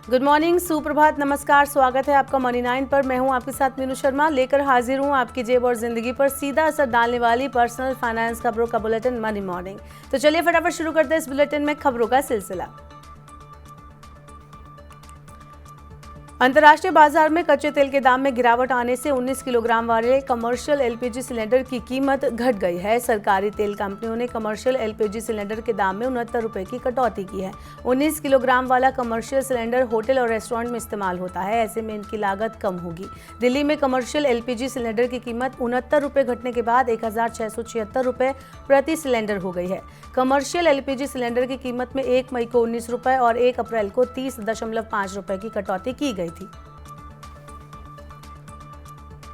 Good morning, सुप्रभात, नमस्कार। स्वागत है आपका मनी 9 पर। मैं हूं आपके साथ मीनू शर्मा, लेकर हाजिर हूं आपकी जेब और जिंदगी पर सीधा असर डालने वाली पर्सनल फाइनेंस खबरों का बुलेटिन मनी मॉर्निंग। तो चलिए फटाफट शुरू करते हैं इस बुलेटिन में खबरों का सिलसिला। अंतर्राष्ट्रीय बाजार में कच्चे तेल के दाम में गिरावट आने से 19 किलोग्राम वाले कमर्शियल एलपीजी सिलेंडर की कीमत घट गई है। सरकारी तेल कंपनियों ने कमर्शियल एलपीजी सिलेंडर के दाम में 69 रुपये की कटौती की है। 19 किलोग्राम वाला कमर्शियल सिलेंडर होटल और रेस्टोरेंट में इस्तेमाल होता है, ऐसे में इनकी लागत कम होगी। दिल्ली में कमर्शियल एलपीजी सिलेंडर की कीमत 69 रुपये घटने के बाद 1676 रुपये प्रति सिलेंडर हो गई है। कमर्शियल एलपीजी सिलेंडर की कीमत में 1 मई को 19 रुपये और 1 अप्रैल को 30.5 रुपये की कटौती की गई थी।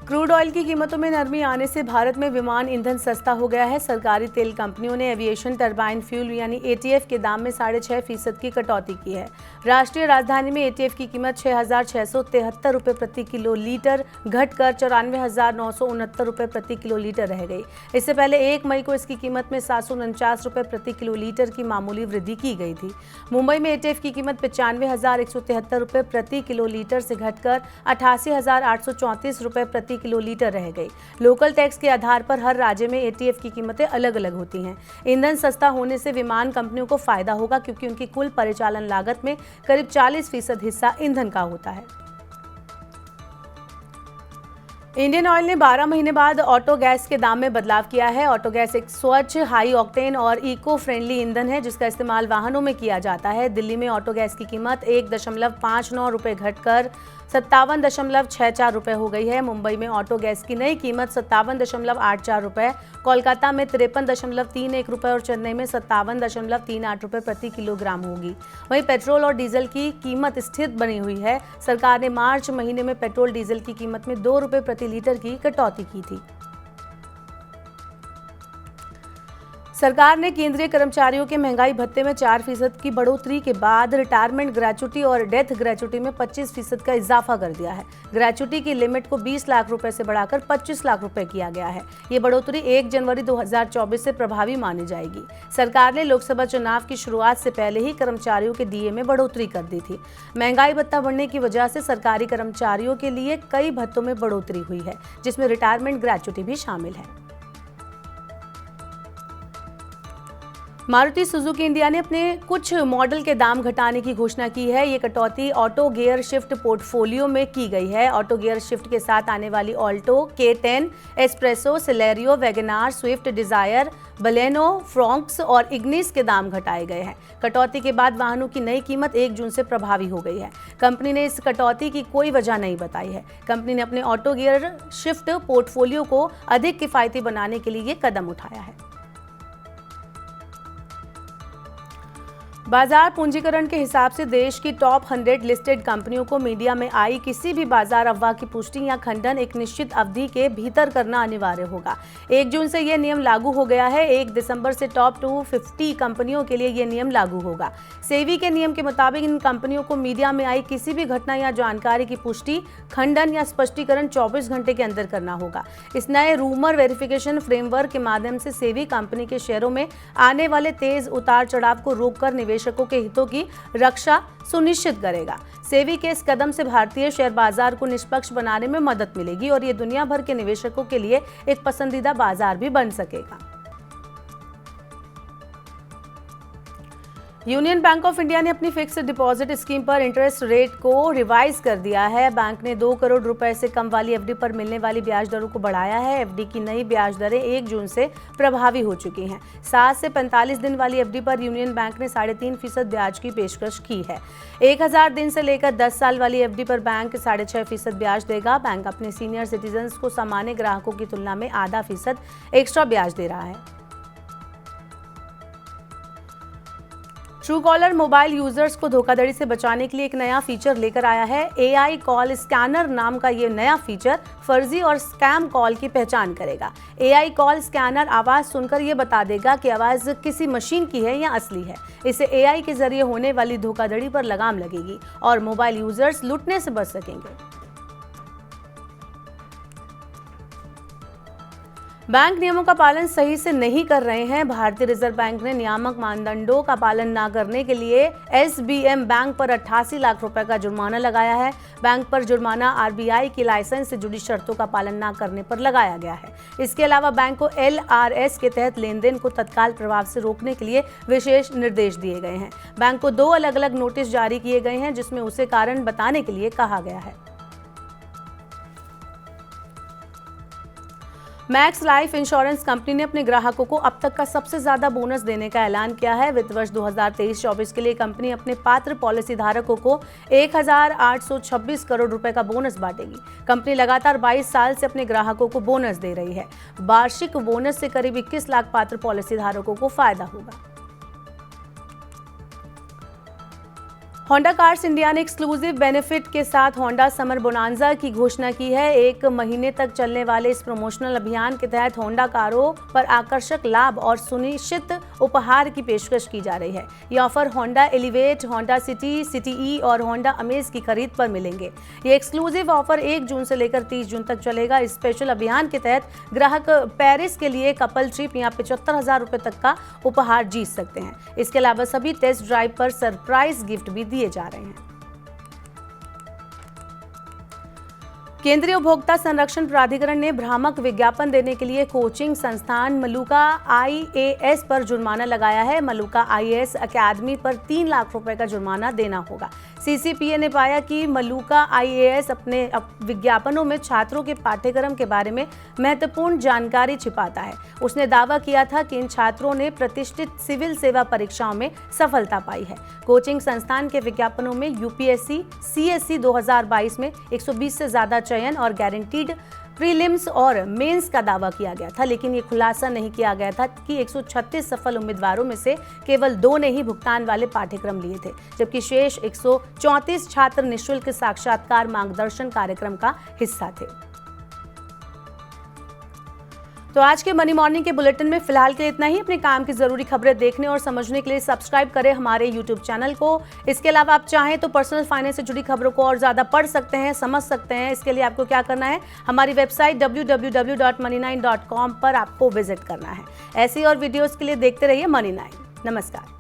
क्रूड ऑयल की कीमतों में नरमी आने से भारत में विमान ईंधन सस्ता हो गया है। सरकारी तेल कंपनियों ने एविएशन टरबाइन फ्यूल यानी एटीएफ के दाम में 6.5% की कटौती की है। राष्ट्रीय राजधानी में एटीएफ की कीमत 6,673 रुपये प्रति किलो लीटर घटकर 94,969 रुपये प्रति किलो लीटर रह गई। इससे पहले 1 मई को इसकी कीमत में 749 रुपये प्रति किलो लीटर की मामूली वृद्धि की गई थी। मुंबई में एटीएफ की कीमत 95,173 रुपये प्रति किलो लीटर से घटकर 88,834 रुपये प्रति किलो लीटर रह गई। लोकल टैक्स के आधार पर हर राज्य में एटीएफ की कीमतें अलग अलग होती हैं। ईंधन सस्ता होने से विमान कंपनियों को फायदा होगा, क्योंकि उनकी कुल परिचालन लागत में करीब 40% हिस्सा ईंधन का होता है। इंडियन ऑयल ने 12 महीने बाद ऑटो गैस के दाम में बदलाव किया है। ऑटो गैस एक स्वच्छ, हाई ऑक्टेन और इको फ्रेंडली ईंधन है, जिसका इस्तेमाल वाहनों में किया जाता है। दिल्ली में ऑटो गैस की कीमत 1.59 रुपये घटकर 57.64 रुपये हो गई है। मुंबई में ऑटो गैस की नई कीमत 57.84 रुपये, कोलकाता में 53.31 रुपये और चेन्नई में 57.38 रुपये प्रति किलोग्राम होगी। वहीं पेट्रोल और डीजल की कीमत स्थिर बनी हुई है। सरकार ने मार्च महीने में पेट्रोल डीजल की कीमत में 2 रुपये प्रति लीटर की कटौती की थी। सरकार ने केंद्रीय कर्मचारियों के महंगाई भत्ते में 4% की बढ़ोतरी के बाद रिटायरमेंट ग्रेच्युटी और डेथ ग्रेच्युटी में 25% का इजाफा कर दिया है। ग्रेच्युटी की लिमिट को 20 लाख रुपए से बढ़ाकर 25 लाख रुपए किया गया है। ये बढ़ोतरी 1 जनवरी 2024 से प्रभावी मानी जाएगी। सरकार ने लोकसभा चुनाव की शुरुआत से पहले ही कर्मचारियों के डीए में बढ़ोतरी कर दी थी। महंगाई भत्ता बढ़ने की वजह से सरकारी कर्मचारियों के लिए कई भत्तों में बढ़ोतरी हुई है, जिसमें रिटायरमेंट ग्रेच्युटी भी शामिल है। मारुति सुजुकी इंडिया ने अपने कुछ मॉडल के दाम घटाने की घोषणा की है। ये कटौती ऑटो गियर शिफ्ट पोर्टफोलियो में की गई है। ऑटो गियर शिफ्ट के साथ आने वाली Alto, K10, Espresso, Celerio, WagonR, Swift Dzire, Baleno, Fronx और इग्निस के दाम घटाए गए हैं। कटौती के बाद वाहनों की नई कीमत 1 जून से प्रभावी हो गई है। कंपनी ने इस कटौती की कोई वजह नहीं बताई है। कंपनी ने अपने ऑटो गियर शिफ्ट पोर्टफोलियो को अधिक किफायती बनाने के लिए ये कदम उठाया है। बाजार पूंजीकरण के हिसाब से देश की टॉप 100 लिस्टेड कंपनियों को मीडिया में आई किसी भी बाजार अफवाह की पुष्टि या खंडन एक निश्चित अवधि के भीतर करना अनिवार्य होगा। 1 जून से यह नियम लागू हो गया है। 1 दिसंबर से टॉप 250 कंपनियों के लिए यह नियम लागू होगा। सेबी के नियम के मुताबिक इन कंपनियों को मीडिया में आई किसी भी घटना या जानकारी की पुष्टि, खंडन या स्पष्टीकरण 24 घंटे के अंदर करना होगा। इस नए रूमर वेरिफिकेशन फ्रेमवर्क के माध्यम से सेबी कंपनी के शेयरों में आने वाले तेज उतार चढ़ाव को रोककर निवेशकों के हितों की रक्षा सुनिश्चित करेगा। सेबी के इस कदम से भारतीय शेयर बाजार को निष्पक्ष बनाने में मदद मिलेगी और ये दुनिया भर के निवेशकों के लिए एक पसंदीदा बाजार भी बन सकेगा। यूनियन बैंक ऑफ इंडिया ने अपनी फिक्स्ड डिपॉजिट स्कीम पर इंटरेस्ट रेट को रिवाइज कर दिया है। बैंक ने 2 करोड़ रुपए से कम वाली एफडी पर मिलने वाली ब्याज दरों को बढ़ाया है। एफडी की नई ब्याज दरें 1 जून से प्रभावी हो चुकी हैं। 7 से 45 दिन वाली एफडी पर यूनियन बैंक ने 3.5% ब्याज की पेशकश की है। 1000 दिन से लेकर 10 साल वाली एफडी पर बैंक 6.5% ब्याज देगा। बैंक अपने सीनियर सिटीजन को सामान्य ग्राहकों की तुलना में 0.5% एक्स्ट्रा ब्याज दे रहा है। ट्रूकॉलर मोबाइल यूजर्स को धोखाधड़ी से बचाने के लिए एक नया फीचर लेकर आया है। AI कॉल स्कैनर नाम का ये नया फीचर फर्जी और स्कैम कॉल की पहचान करेगा। AI कॉल स्कैनर आवाज सुनकर ये बता देगा कि आवाज किसी मशीन की है या असली है। इससे AI के जरिए होने वाली धोखाधड़ी पर लगाम लगेगी और मोबाइल यूजर्स लूटने से बच सकेंगे। बैंक नियमों का पालन सही से नहीं कर रहे हैं। भारतीय रिजर्व बैंक ने नियामक मानदंडों का पालन न करने के लिए एसबीएम बैंक पर 88 लाख रुपए का जुर्माना लगाया है। बैंक पर जुर्माना आरबीआई की लाइसेंस से जुड़ी शर्तों का पालन न करने पर लगाया गया है। इसके अलावा बैंक को एलआरएस के तहत लेन देन को तत्काल प्रभाव से रोकने के लिए विशेष निर्देश दिए गए हैं। बैंक को 2 अलग अलग नोटिस जारी किए गए हैं, जिसमें उसे कारण बताने के लिए कहा गया है। मैक्स लाइफ इंश्योरेंस कंपनी ने अपने ग्राहकों को अब तक का सबसे ज्यादा बोनस देने का ऐलान किया है। वित्त वर्ष 2023-24 के लिए कंपनी अपने पात्र पॉलिसी धारकों को 1,826 करोड़ रुपए का बोनस बांटेगी। कंपनी लगातार 22 साल से अपने ग्राहकों को बोनस दे रही है। वार्षिक बोनस से करीब 21 लाख पात्र पॉलिसी धारकों को फायदा होगा। होंडा कार्स इंडिया ने एक्सक्लूसिव बेनिफिट के साथ होंडा समर बोनांजा की घोषणा की है। 1 महीने तक चलने वाले इस प्रमोशनल अभियान के तहत होंडा कारों पर आकर्षक लाभ और सुनिश्चित उपहार की पेशकश की जा रही है। ये offer Honda Elevate, Honda City, City E और होंडा अमेज की खरीद पर मिलेंगे। ये एक्सक्लूसिव ऑफर 1 जून से लेकर 30 जून तक चलेगा। इस स्पेशल अभियान के तहत ग्राहक पेरिस के लिए कपल ट्रिप या 75,000 रुपए तक का उपहार जीत सकते हैं। इसके अलावा सभी टेस्ट ड्राइव पर सरप्राइज गिफ्ट भी दिए जा रहे हैं। केंद्रीय उपभोक्ता संरक्षण प्राधिकरण ने भ्रामक विज्ञापन देने के लिए कोचिंग संस्थान मलुका आईएएस पर जुर्माना लगाया है। मलुका आईएएस अकादमी पर 3 लाख रुपए का जुर्माना देना होगा। सीसीपीए ने पाया कि मलुका आईएएस अपने विज्ञापनों में छात्रों के पाठ्यक्रम के बारे में महत्वपूर्ण जानकारी छिपाता है। उसने दावा किया था कि इन छात्रों ने प्रतिष्ठित सिविल सेवा परीक्षाओं में सफलता पाई है। कोचिंग संस्थान के विज्ञापनों में यूपीएससी सीएससी 2022 में 120 से ज्यादा चयन और गारंटीड प्रीलिम्स और मेंस का दावा किया गया था, लेकिन ये खुलासा नहीं किया गया था कि 136 सफल उम्मीदवारों में से केवल 2 ने ही भुगतान वाले पाठ्यक्रम लिए थे, जबकि शेष 134 छात्र निःशुल्क साक्षात्कार मार्गदर्शन कार्यक्रम का हिस्सा थे। तो आज के मनी मॉर्निंग के बुलेटिन में फिलहाल के लिए इतना ही। अपने काम की जरूरी खबरें देखने और समझने के लिए सब्सक्राइब करें हमारे YouTube चैनल को। इसके अलावा आप चाहें तो पर्सनल फाइनेंस से जुड़ी खबरों को और ज्यादा पढ़ सकते हैं, समझ सकते हैं। इसके लिए आपको क्या करना है, हमारी वेबसाइट www.money9.com पर आपको विजिट करना है। ऐसी और वीडियोस के लिए देखते रहिए Money9। नमस्कार।